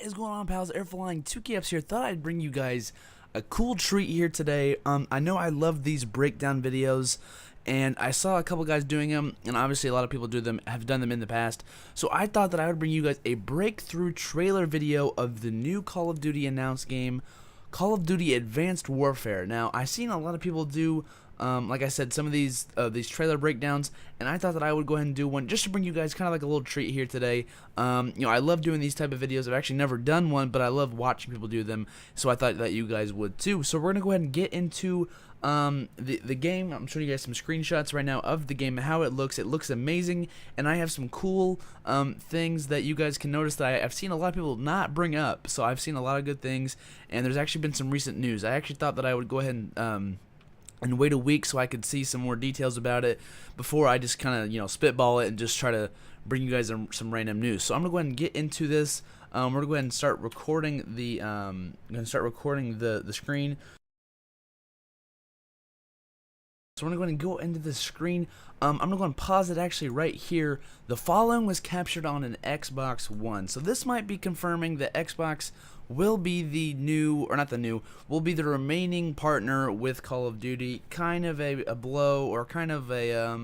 is going on, pals? Air Flying 2KFs here. Thought I'd bring you guys a cool treat here today. I know I love these breakdown videos, and I saw a couple guys doing them, and obviously a lot of people have done them in the past. So I thought that I would bring you guys a breakthrough trailer video of the new Call of Duty announced game, Call of Duty Advanced Warfare. Now, I've seen a lot of people do, like I said, some of these trailer breakdowns, and I thought that I would go ahead and do one just to bring you guys kind of like a little treat here today. I love doing these type of videos. I've actually never done one, but I love watching people do them, so I thought that you guys would too. So we're gonna go ahead and get into the game. I'm showing you guys some screenshots right now of the game, how it looks. It looks amazing, and I have some cool things that you guys can notice that I've seen a lot of people not bring up. So I've seen a lot of good things, and there's actually been some recent news. I actually thought that I would go ahead and wait a week so I could see some more details about it before I just kind of spitball it and just try to bring you guys some random news. So I'm gonna go ahead and get into this. We're gonna go ahead and start recording the screen. So we're going to go into the screen. I'm going to go and pause it actually right here. The following was captured on an Xbox One. So this might be confirming that Xbox will be the new, or not the new, will be the remaining partner with Call of Duty. Kind of a blow, or kind of a,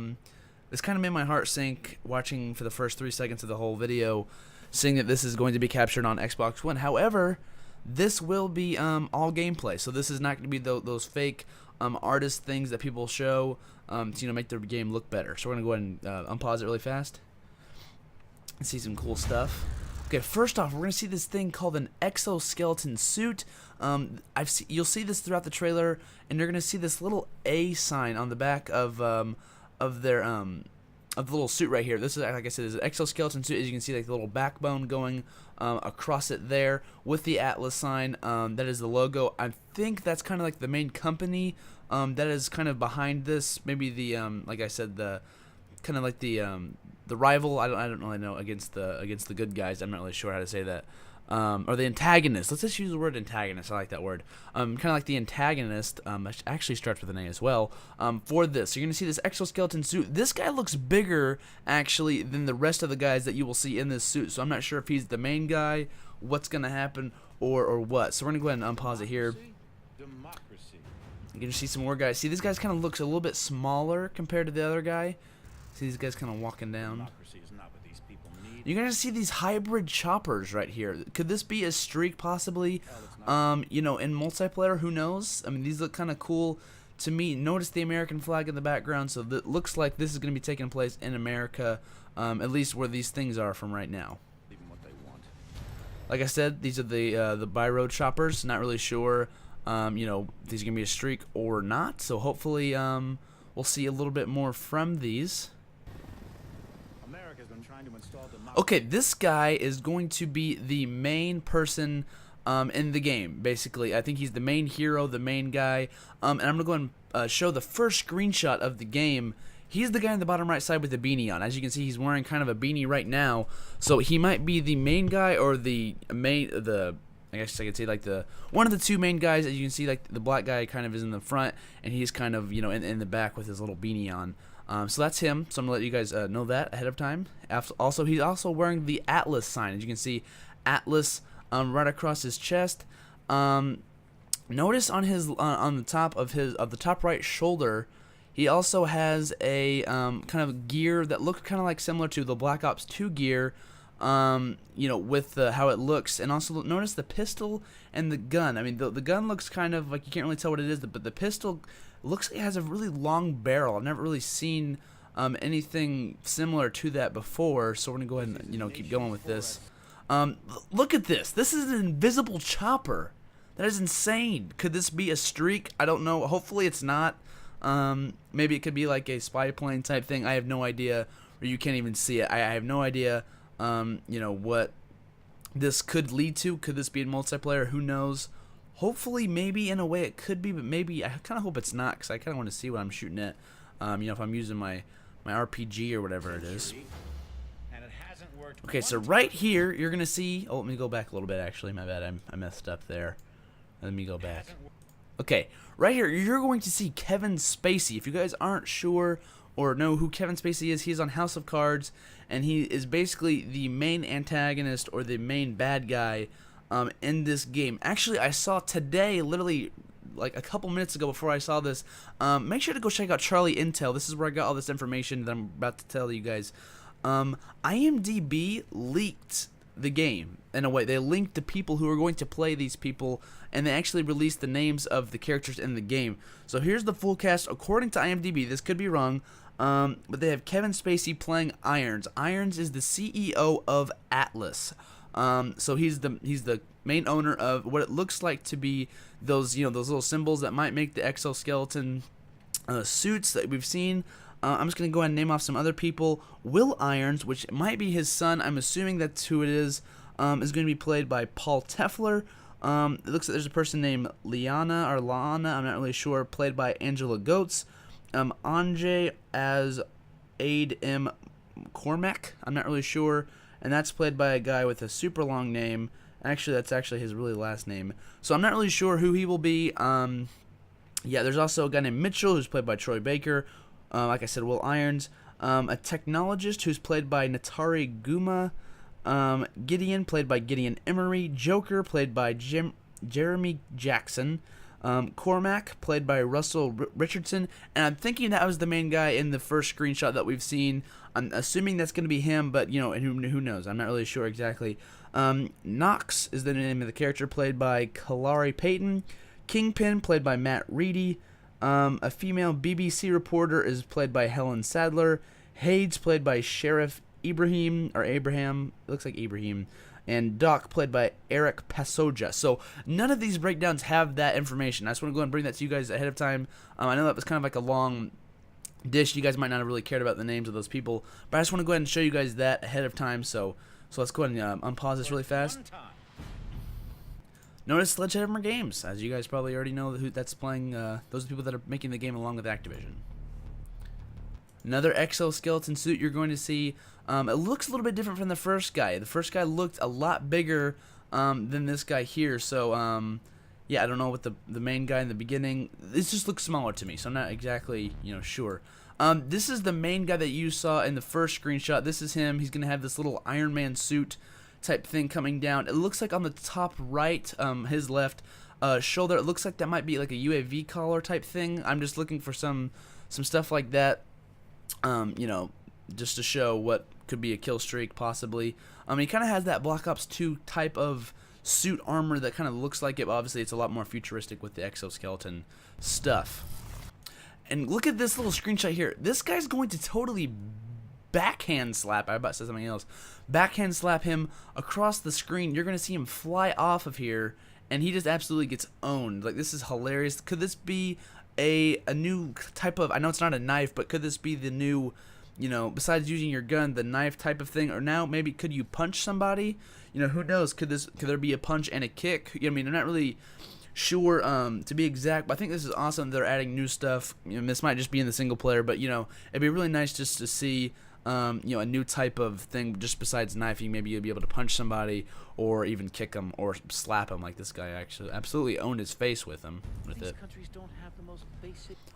this kind of made my heart sink watching for the first 3 seconds of the whole video, seeing that this is going to be captured on Xbox One. However, this will be all gameplay. So this is not going to be those fake artist things that people show to make their game look better. So we're gonna go ahead and unpause it really fast and see some cool stuff. Okay, first off, we're gonna see this thing called an exoskeleton suit. You'll see this throughout the trailer, and you're gonna see this little A sign on the back of their of the little suit right here. This is, like I said, is an exoskeleton suit. As you can see, like the little backbone going across it there with the Atlas sign. That is the logo. I think that's kind of like the main company that is kind of behind this. Maybe the like I said, the kind of like the rival. I don't really know against the good guys. I'm not really sure how to say that. Or the antagonist. Let's just use the word antagonist. I like that word. Kind of like the antagonist. Actually starts with an A as well. For this, so you're gonna see this exoskeleton suit. This guy looks bigger actually than the rest of the guys that you will see in this suit. So I'm not sure if he's the main guy, what's gonna happen, or what. So we're gonna go ahead and unpause it here. You can see some more guys. See, this guy kind of looks a little bit smaller compared to the other guy. See these guys kind of walking down. You're gonna see these hybrid choppers right here. Could this be a streak possibly? In multiplayer, who knows? I mean, these look kind of cool to me. Notice the American flag in the background, so it looks like this is gonna be taking place in America, at least where these things are from right now. Like I said, these are the by-road choppers. Not really sure, if these are gonna be a streak or not. So hopefully, we'll see a little bit more from these. Okay, this guy is going to be the main person in the game, basically. I think he's the main hero, the main guy. And I'm going to go and show the first screenshot of the game. He's the guy in the bottom right side with the beanie on. As you can see, he's wearing kind of a beanie right now. So he might be the main guy, or I guess I could say like one of the two main guys. As you can see, like the black guy kind of is in the front, and he's kind of in the back with his little beanie on. So that's him. So I'm gonna let you guys know that ahead of time. Also, he's also wearing the Atlas sign. As you can see, Atlas right across his chest. Notice on his on the top of the top right shoulder, he also has a kind of gear that looks kind of like similar to the Black Ops 2 gear. With how it looks, and also notice the pistol and the gun. I mean, the gun looks kind of like you can't really tell what it is, but the pistol looks like it has a really long barrel. I've never really seen anything similar to that before, so we're gonna go ahead and keep going with this. Look at this. This is an invisible chopper. That is insane. Could this be a streak? I don't know. Hopefully it's not. Maybe it could be like a spy plane type thing. I have no idea, or you can't even see it. I have no idea. What this could lead to. Could this be in multiplayer? Who knows? Hopefully, maybe in a way it could be, but maybe I kind of hope it's not, because I kind of want to see what I'm shooting at. If I'm using my RPG or whatever it is. Okay, so right here you're gonna see. Oh, let me go back a little bit. Actually, my bad. I messed up there. Let me go back. Okay, right here you're going to see Kevin Spacey. If you guys aren't sure or know who Kevin Spacey is, he's on House of Cards, and he is basically the main antagonist or the main bad guy in this game. Actually, I saw today, literally like a couple minutes ago before I saw this, make sure to go check out Charlie Intel. This is where I got all this information that I'm about to tell you guys. IMDb leaked the game in a way. They linked the people who are going to play these people, and they actually released the names of the characters in the game. So here's the full cast according to IMDb. This could be wrong, but they have Kevin Spacey playing Irons. Irons is the CEO of Atlas. So he's the main owner of what it looks like to be those those little symbols that might make the exoskeleton suits that we've seen. I'm just gonna go ahead and name off some other people. Will Irons, which might be his son, I'm assuming that's who it is going to be played by Paul Tefler. It looks like there's a person named Lana, I'm not really sure, played by Angela Goetz. Anjay as Aid M. Cormac, I'm not really sure, and that's played by a guy with a super long name. Actually, that's actually his really last name. So I'm not really sure who he will be. Yeah, there's also a guy named Mitchell who's played by Troy Baker. Like I said, Will Irons. A technologist who's played by Natari Guma. Gideon, played by Gideon Emery. Joker, played by Jeremy Jackson. Cormac, played by Russell Richardson. And I'm thinking that was the main guy in the first screenshot that we've seen. I'm assuming that's going to be him, but, and who knows? I'm not really sure exactly. Knox is the name of the character, played by Kalari Payton. Kingpin, played by Matt Reedy. A female BBC reporter is played by Helen Sadler. Hades, played by Sheriff Abraham. It looks like Ibrahim. And Doc, played by Eric Pasoja. So none of these breakdowns have that information. I just want to go and bring that to you guys ahead of time. I know that was kind of like a long dish. You guys might not have really cared about the names of those people, but I just want to go ahead and show you guys that ahead of time. So let's go ahead and unpause this really fast. Notice Sledgehammer Games, as you guys probably already know who that's playing. Those are the people that are making the game along with Activision. Another exoskeleton suit you're going to see. It looks a little bit different from the first guy. The first guy looked a lot bigger than this guy here. So yeah, I don't know what the main guy in the beginning. This just looks smaller to me, so I'm not exactly sure. This is the main guy that you saw in the first screenshot. This is him. He's gonna have this little Iron Man suit type thing coming down. It looks like on the top right, his left shoulder, it looks like that might be like a UAV collar type thing. I'm just looking for some stuff like that, just to show what could be a kill streak possibly. He kind of has that Black Ops 2 type of suit armor that kind of looks like it, but obviously it's a lot more futuristic with the exoskeleton stuff. And look at this little screenshot here. This guy's going to totally backhand slap, I about to say something else, backhand slap him across the screen. You're going to see him fly off of here, and he just absolutely gets owned. Like, this is hilarious. Could this be a new type of, I know it's not a knife, but could this be the new, besides using your gun, the knife type of thing? Or now maybe could you punch somebody? Who knows? Could there be a punch and a kick? I mean, I'm not really sure to be exact, but I think this is awesome. They're adding new stuff. This might just be in the single player, but it'd be really nice just to see a new type of thing just besides knifing. Maybe you'll be able to punch somebody or even kick them or slap them, like this guy actually absolutely owned his face with him with it.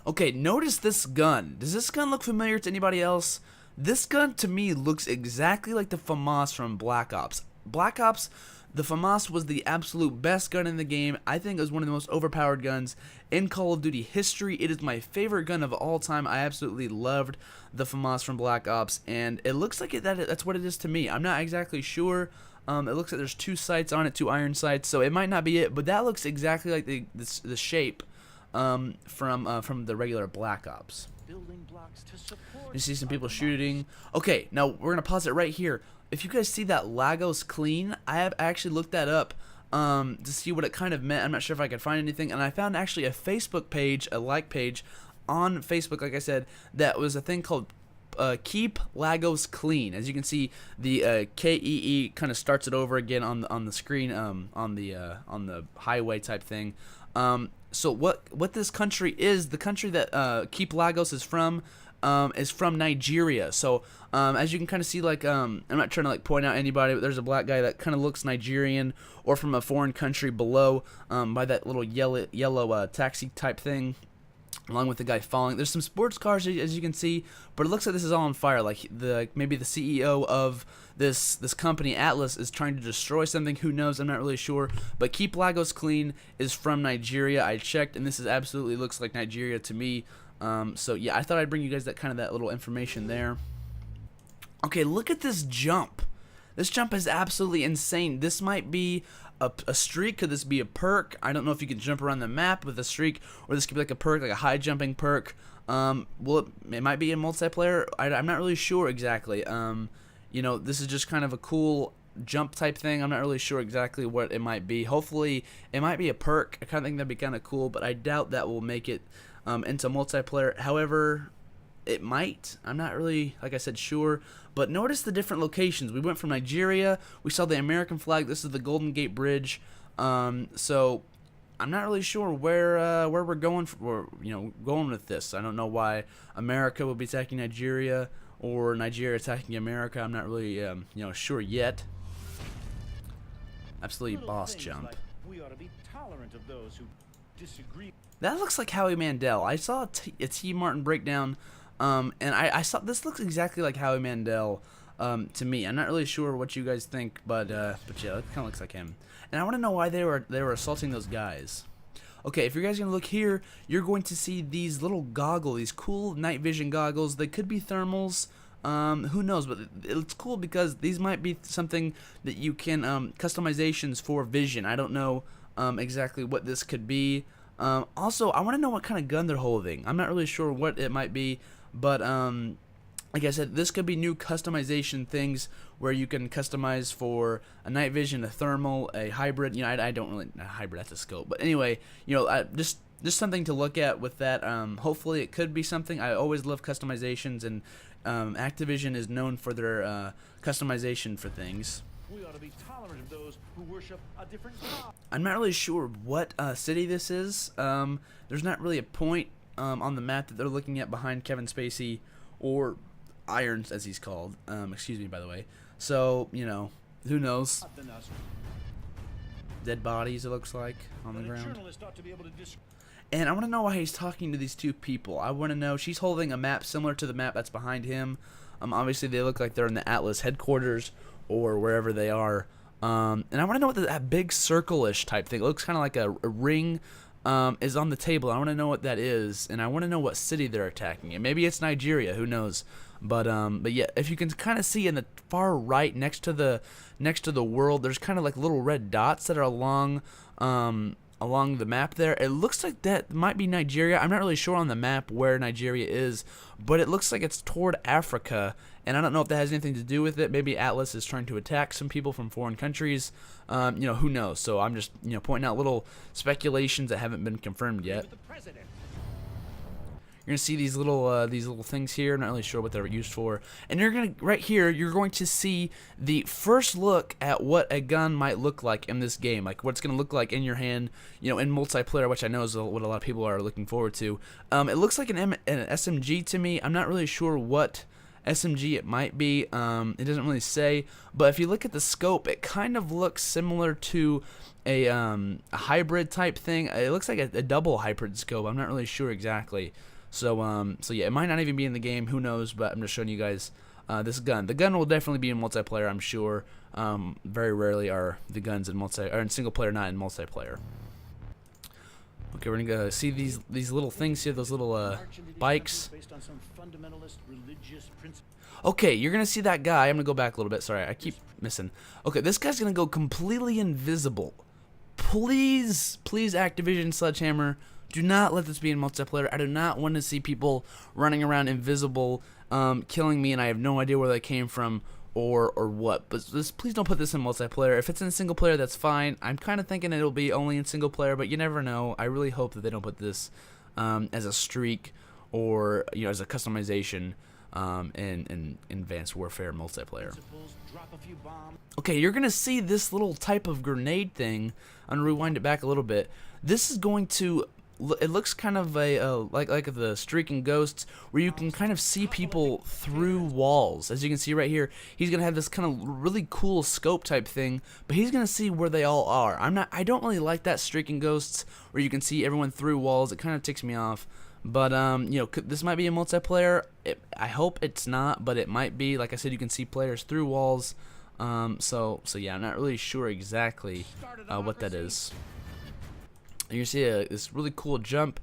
Okay, notice this gun. Does this gun look familiar to anybody else? This gun to me looks exactly like the FAMAS from Black Ops. Black Ops, the FAMAS was the absolute best gun in the game. I think it was one of the most overpowered guns in Call of Duty history. It is my favorite gun of all time. I absolutely loved the FAMAS from Black Ops, and it looks like that's what it is to me. I'm not exactly sure. It looks like there's 2 sights on it, 2 iron sights, so it might not be it, but that looks exactly like the shape from the regular Black Ops. You see some people shooting. Okay, now we're gonna pause it right here. If you guys see that Lagos clean, I have actually looked that up to see what it kind of meant. I'm not sure if I could find anything, and I found actually a Facebook page, a like page on Facebook, like I said, that was a thing called Keep Lagos Clean. As you can see, the KEE kind of starts it over again on the screen, on the highway type thing. So what this country is, the country that Keep Lagos is from Nigeria. So as you can kind of see, like I'm not trying to like point out anybody, but there's a black guy that kind of looks Nigerian or from a foreign country below by that little yellow taxi type thing. along with the guy falling. There's some sports cars as you can see, but it looks like this is all on fire. Like maybe the CEO of this company Atlas is trying to destroy something. Who knows? I'm not really sure. But Keep Lagos Clean is from Nigeria. I checked, and this is absolutely looks like Nigeria to me. So yeah, I thought I'd bring you guys that little information there. Okay, look at this jump. This jump is absolutely insane. This might be a streak. Could this be a perk? I don't know if you can jump around the map with a streak, or this could be like a perk, like a high jumping perk. Well, it might be in multiplayer. I'm not really sure exactly. You know, this is just kind of a cool jump type thing. I'm not really sure exactly what it might be. Hopefully, it might be a perk. I kind of think that'd be kind of cool, but I doubt that will make it into multiplayer. However, it might. I'm not really, like I said, sure. But notice the different locations. We went from Nigeria. We saw the American flag. This is the Golden Gate Bridge. So I'm not really sure where we're going going with this. I don't know why America would be attacking Nigeria or Nigeria attacking America. I'm not really sure yet. Absolutely boss jump. Like we ought to be tolerant of those who disagree. That looks like Howie Mandel. I saw a T. Martin breakdown. And I saw this looks exactly like Howie Mandel to me. I'm not really sure what you guys think, but yeah, it kind of looks like him. And I want to know why they were assaulting those guys. Okay, if you guys are gonna look here, you're going to see these little goggles, these cool night vision goggles. They could be thermals. Who knows? But it's cool because these might be something that you can customizations for vision. I don't know exactly what this could be. Also, I want to know what kind of gun they're holding. I'm not really sure what it might be. But, like I said, this could be new customization things where you can customize for a night vision, a thermal, a hybrid. You know, I don't really, a hybrid, that's a scope. But anyway, just something to look at with that. Hopefully it could be something. I always love customizations, and Activision is known for their customization for things. We ought to be tolerant of those who worship a different God. I'm not really sure what city this is. There's not really a point on the map that they're looking at behind Kevin Spacey, or Irons as he's called. Excuse me, by the way. So, who knows? Dead bodies, it looks like, on the ground. And I want to know why he's talking to these two people. I want to know, she's holding a map similar to the map that's behind him. Obviously, they look like they're in the Atlas headquarters or wherever they are. And I want to know what that big circle-ish type thing, it looks kind of like a ring, is on the table. I want to know what that is, and I want to know what city they're attacking. And maybe it's Nigeria, who knows? But yeah, if you can kind of see in the far right next to the world, there's kind of like little red dots that are along the map there. It looks like that might be Nigeria. I'm not really sure on the map where Nigeria is, but it looks like it's toward Africa, and I don't know if that has anything to do with it. Maybe Atlas is trying to attack some people from foreign countries. Who knows? So I'm just pointing out little speculations that haven't been confirmed yet. You're gonna see these little things here. I'm not really sure what they're used for. And right here, you're going to see the first look at what a gun might look like in this game, like what it's gonna look like in your hand, in multiplayer, which I know is what a lot of people are looking forward to. It looks like an SMG to me. I'm not really sure what SMG it might be. It doesn't really say, but if you look at the scope, it kind of looks similar to a hybrid type thing. It looks like a double hybrid scope. I'm not really sure exactly. So yeah, it might not even be in the game. Who knows? But I'm just showing you guys this gun. The gun will definitely be in multiplayer, I'm sure. Very rarely are the guns in single player, not in multiplayer. Okay, we're gonna see these little things here, those little bikes. Okay, you're gonna see that guy. I'm gonna go back a little bit. Sorry, I keep missing. Okay, this guy's gonna go completely invisible. Please, Activision, Sledgehammer, do not let this be in multiplayer. I do not want to see people running around invisible, killing me, and I have no idea where they came from or what. But please don't put this in multiplayer. If it's in single player, that's fine. I'm kind of thinking it'll be only in single player, but you never know. I really hope that they don't put this as a streak or as a customization in Advanced Warfare multiplayer. Okay, you're gonna see this little type of grenade thing. I'm gonna rewind it back a little bit. This is going to it looks kind of like the streaking ghosts, where you can kind of see people through walls. As you can see right here, he's gonna have this kind of really cool scope type thing, but he's gonna see where they all are. I don't really like that streaking ghosts where you can see everyone through walls. It kind of ticks me off. But you know, this might be a multiplayer. I hope it's not, but it might be. Like I said, you can see players through walls. So yeah, I'm not really sure exactly what that is. You can see this really cool jump.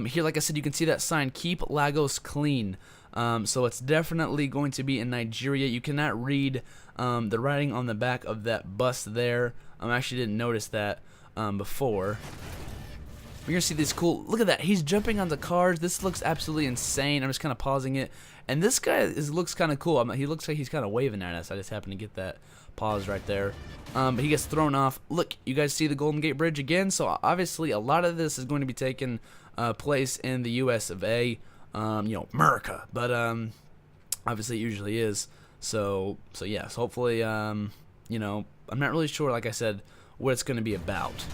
Here, like I said, you can see that sign, "Keep Lagos Clean." So it's definitely going to be in Nigeria. You cannot read the writing on the back of that bus there. I actually didn't notice that before. You're gonna see this cool. Look at that. He's jumping on the cars. This looks absolutely insane. I'm just kind of pausing it, and this guy looks kind of cool. He looks like he's kind of waving at us. I just happened to get that pause right there. But he gets thrown off. Look, you guys see the Golden Gate Bridge again. So obviously, a lot of this is going to be taking place in the U.S. of A. You know, America. But obviously, it usually is. So yes. Hopefully, you know, I'm not really sure. Like I said, what it's going to be about.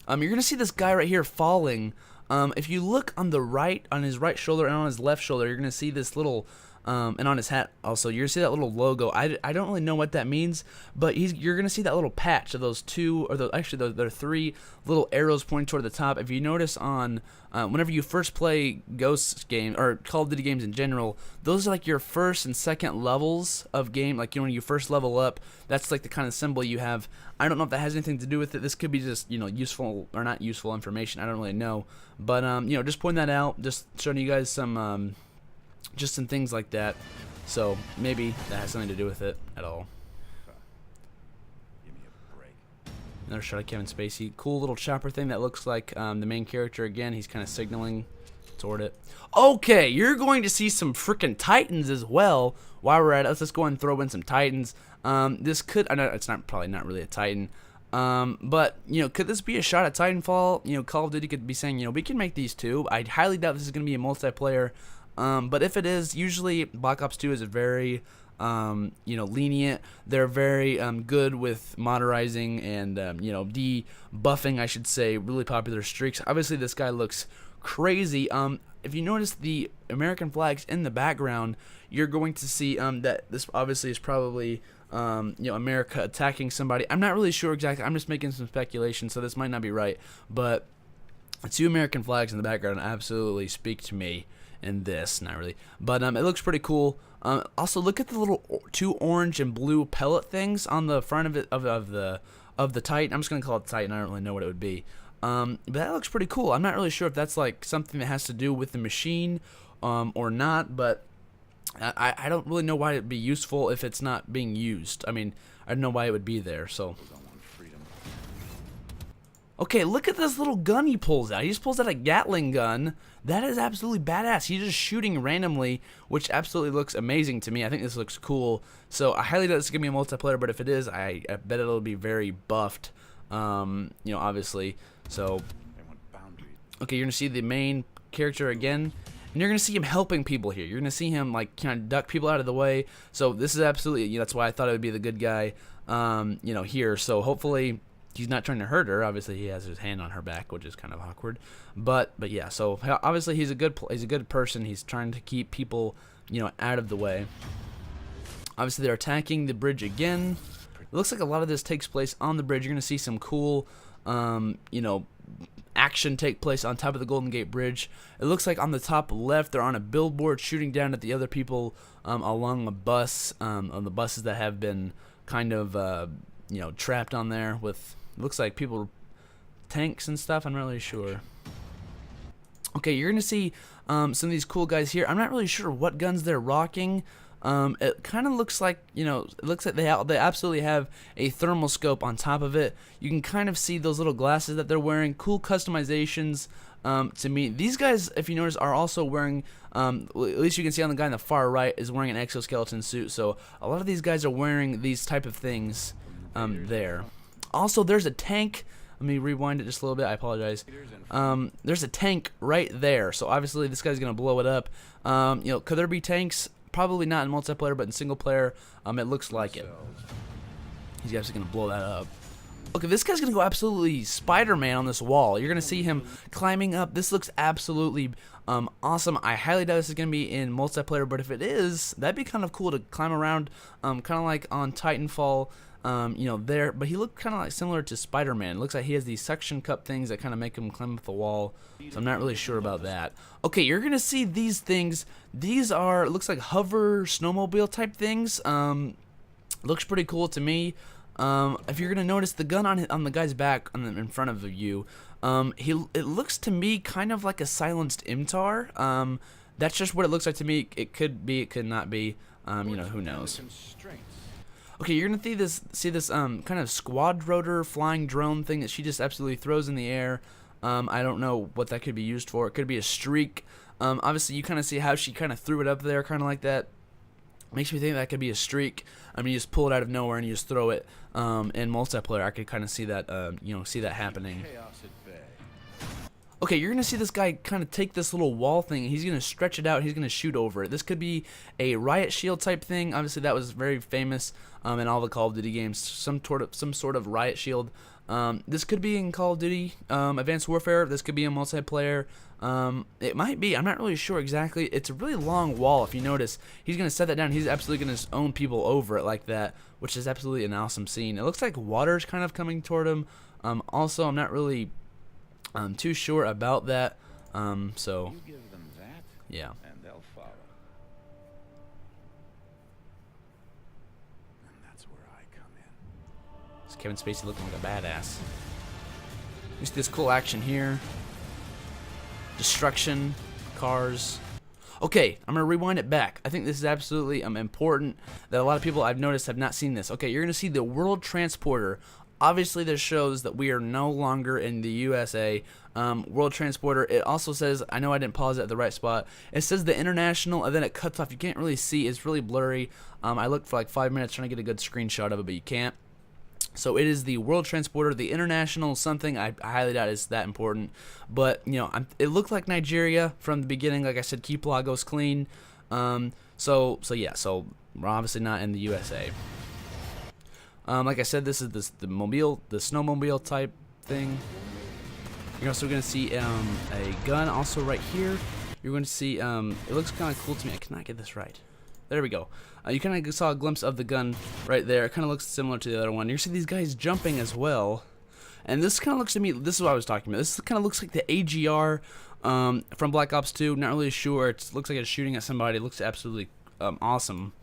You're gonna see this guy right here falling. If you look on the right, on his right shoulder and on his left shoulder, you're gonna see this little, and on his hat also, you're gonna see that little logo. I don't really know what that means, but you're gonna see that little patch of those two, or actually there are three little arrows pointing toward the top. If you notice on, whenever you first play Ghosts game or Call of Duty games in general, those are like your first and second levels of game. Like, you know, when you first level up, that's like the kind of symbol you have. I don't know if that has anything to do with it. This could be just, you know, useful or not useful information. I don't really know, but you know, just pointing that out, just showing you guys some just some things like that. So maybe that has something to do with it at all. Give me a break. Another shot of Kevin Spacey. Cool little chopper thing that looks like the main character again. He's kind of signaling toward it. Okay, you're going to see some freaking Titans as well. While we're at it, let's just go and throw in some Titans. This could, I know it's probably not really a Titan, but you know, could this be a shot at Titanfall? You know, Call of Duty could be saying, you know, we can make these too. I highly doubt this is going to be a multiplayer, but if it is, usually Black Ops 2 is a very you know, lenient. They're very good with modernizing and you know, debuffing, I should say, really popular streaks. Obviously, this guy looks crazy. If you notice the American flags in the background, you're going to see that this obviously is probably you know, America attacking somebody. I'm not really sure exactly. I'm just making some speculation, so this might not be right. But the two American flags in the background absolutely speak to me in this. Not really, but it looks pretty cool. Also, look at the little two orange and blue pellet things on the front of it of the Titan. I'm just gonna call it Titan. I don't really know what it would be. But that looks pretty cool. I'm not really sure if that's like something that has to do with the machine or not, but I don't really know why it'd be useful if it's not being used. I mean, I don't know why it would be there. So, okay, look at this little gun he pulls out. He just pulls out a Gatling gun. That is absolutely badass. He's just shooting randomly, which absolutely looks amazing to me. I think this looks cool. So I highly doubt this is gonna be a multiplayer, but if it is, I bet it'll be very buffed. You know, obviously. So, okay, you're gonna see the main character again, and you're gonna see him helping people here. You're gonna see him like kind of duck people out of the way. So this is absolutely, you know, that's why I thought it would be the good guy, you know, here. So hopefully he's not trying to hurt her. Obviously he has his hand on her back, which is kind of awkward. But yeah. So obviously he's a good person. He's trying to keep people, you know, out of the way. Obviously they're attacking the bridge again. It looks like a lot of this takes place on the bridge. You're gonna see some cool you know, action take place on top of the Golden Gate Bridge. It looks like on the top left they're on a billboard shooting down at the other people along a bus, on the buses that have been kind of you know, trapped on there with, it looks like people, tanks and stuff. I'm not really sure. Okay, you're gonna see some of these cool guys here. I'm not really sure what guns they're rocking. It kind of looks like, you know, it looks like they absolutely have a thermal scope on top of it. You can kind of see those little glasses that they're wearing. Cool customizations to me. These guys, if you notice, are also wearing, at least you can see on the guy on the far right, is wearing an exoskeleton suit. So a lot of these guys are wearing these type of things there. Also, there's a tank. Let me rewind it just a little bit. I apologize. There's a tank right there. So obviously this guy's going to blow it up. You know, could there be tanks? Probably not in multiplayer, but in single player, it looks like it. He's actually going to blow that up. Okay, this guy's gonna go absolutely Spider-Man on this wall. You're gonna see him climbing up. This looks absolutely awesome. I highly doubt this is gonna be in multiplayer, but if it is, that'd be kind of cool to climb around, kind of like on Titanfall. You know, there, but he looked kind of like similar to Spider-Man. It looks like he has these suction cup things that kind of make him climb up the wall, so I'm not really sure about that. Okay, you're gonna see these things. These are, it looks like hover snowmobile type things. Looks pretty cool to me. If you're gonna notice the gun on the guy's back in front of you, it looks to me kind of like a silenced IMTAR. That's just what it looks like to me. It could be, it could not be. You know, who knows. Okay, you're gonna see this kind of squad rotor flying drone thing that she just absolutely throws in the air. I don't know what that could be used for. It could be a streak. Obviously, you kind of see how she kind of threw it up there, kind of like that. Makes me think that could be a streak. I mean, you just pull it out of nowhere and you just throw it. In multiplayer, I could kind of see that, you know, see that happening. Okay, you're gonna see this guy kind of take this little wall thing, and he's gonna stretch it out. He's gonna shoot over it. This could be a riot shield type thing. Obviously, that was very famous in all the Call of Duty games. Some sort of riot shield. This could be in Call of Duty Advanced Warfare. This could be in multiplayer. It might be. I'm not really sure exactly. It's a really long wall. If you notice, he's gonna set that down. He's absolutely gonna own people over it like that, which is absolutely an awesome scene. It looks like water's kind of coming toward him. Also, I'm not really too sure about that. So You give them that, yeah. and they'll follow. And that's where I come in. It's Kevin Spacey looking like a badass. You see this cool action here. Destruction, cars. Okay, I'm gonna rewind it back. I think this is absolutely important that a lot of people I've noticed have not seen this. Okay, you're gonna see the World Transporter. Obviously, this shows that we are no longer in the USA. World Transporter. It also says, I know I didn't pause it at the right spot. It says the International, and then it cuts off. You can't really see. It's really blurry. I looked for like 5 minutes trying to get a good screenshot of it, but you can't. So it is the World Transporter, the International something. I highly doubt it's that important. But, you know, it looked like Nigeria from the beginning. Like I said, keep logos clean. So yeah, so we're obviously not in the USA. Like I said, this is the snowmobile type thing. You're also going to see a gun also right here. You're going to see, it looks kind of cool to me. I cannot get this right. There we go. You kind of saw a glimpse of the gun right there. It kind of looks similar to the other one. You're going to see these guys jumping as well. And this kind of looks to me, this is what I was talking about. This kind of looks like the AGR from Black Ops 2. Not really sure. It looks like it's shooting at somebody. It looks absolutely awesome.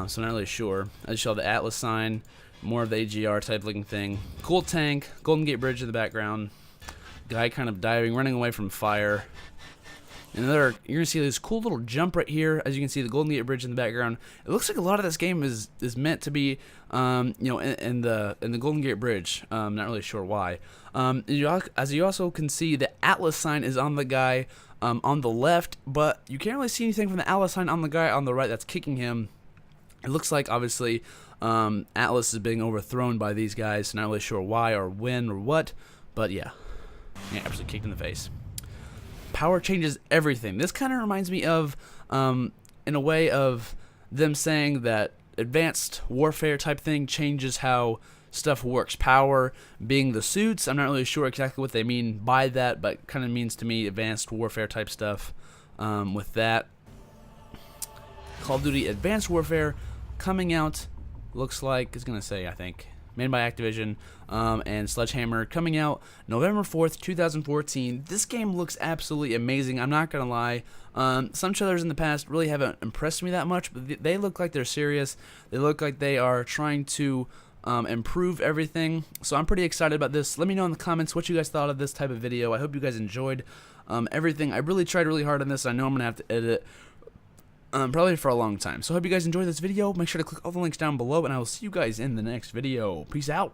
So not really sure. I just saw the Atlas sign. More of the AGR type looking thing. Cool tank. Golden Gate Bridge in the background. Guy kind of diving, running away from fire. And you're gonna see this cool little jump right here. As you can see, the Golden Gate Bridge in the background. It looks like a lot of this game is meant to be, you know, in the Golden Gate Bridge. Not really sure why. As you also can see, the Atlas sign is on the guy on the left, but you can't really see anything from the Atlas sign on the guy on the right that's kicking him. It looks like obviously Atlas is being overthrown by these guys. Not really sure why or when or what, but yeah, absolutely kicked in the face. Power changes everything. This kind of reminds me of, in a way, of them saying that advanced warfare type thing changes how stuff works. Power being the suits. I'm not really sure exactly what they mean by that, but kind of means to me advanced warfare type stuff. With that, Call of Duty Advanced Warfare coming out, looks like it's gonna say, I think, made by Activision, and Sledgehammer, coming out November 4th, 2014. This game looks absolutely amazing. I'm not gonna lie. Some trailers in the past really haven't impressed me that much, but they look like they're serious. They look like they are trying to improve everything. So I'm pretty excited about this. Let me know in the comments what you guys thought of this type of video. I hope you guys enjoyed everything. I really tried really hard on this. I know I'm gonna have to edit it. Probably for a long time. So I hope you guys enjoyed this video. Make sure to click all the links down below, and I will see you guys in the next video. Peace out.